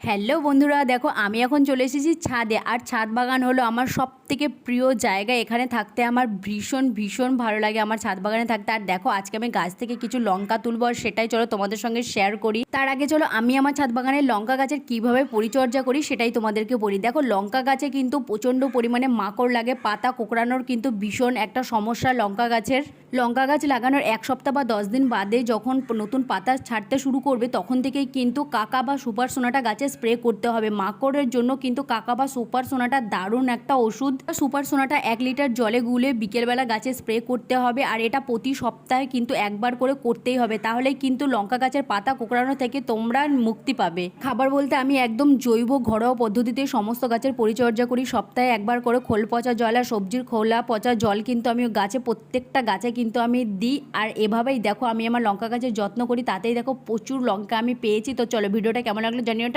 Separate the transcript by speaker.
Speaker 1: Hello বন্ধুরা, দেখো আমি এখন চলে এসেছি ছাদে। আর ছাদ বাগান হলো আমার সব থেকে প্রিয় জায়গা। এখানে থাকতে আমার ভীষণ ভীষণ ভালো লাগে, আমার ছাদ বাগানে থাকতে। আর দেখো আজকে আমি গাছ থেকে কিছু লঙ্কা তুলবো, আর সেটাই চলো তোমাদের সঙ্গে শেয়ার করি। তার আগে চলো আমি আমার ছাদ বাগানের লঙ্কা গাছের কিভাবে পরিচর্যা করি সেটাই তোমাদেরকে বলি। দেখো লঙ্কা গাছে কিন্তু প্রচণ্ড পরিমাণে মাকড় লাগে, পাতা কোঁকড়ানোর কিন্তু ভীষণ একটা সমস্যা লঙ্কা গাছের। লঙ্কা গাছ লাগানোর 1 সপ্তাহ বা 10 দিন বাদে যখন নতুন পাতা ছাড়তে শুরু করবে তখন থেকেই কিন্তু কাকা বা সুপার সোনাটা গাছে স্প্রে করতে হবে। মাকড়ের জন্য কিন্তু কাকা বা সুপার সোনাটা দারুণ একটা ওষুধ। সুপার সোনাটা 1 লিটার জলে গুলে বিকেলবেলা গাছে স্প্রে করতে হবে, আর এটা প্রতি সপ্তাহে কিন্তু একবার করে করতেই হবে। তাহলেই কিন্তু লঙ্কা গাছের পাতা কোঁকড়ানো থেকে তোমরা মুক্তি পাবে। খাবার বলতে আমি একদম জৈব ঘরোয়া পদ্ধতিতে সমস্ত গাছের পরিচর্যা করি। সপ্তাহে একবার করে খোল পচা জল আর সবজির খোলা পচা জল কিন্তু আমি গাছে, প্রত্যেকটা গাছে কিন্তু আমি দিই। আর এভাবেই দেখো আমি আমার লঙ্কা গাছের যত্ন করি, তাতেই দেখো প্রচুর লঙ্কা আমি পেয়েছি। তো চলো ভিডিওটা কেমন লাগলো জানিও।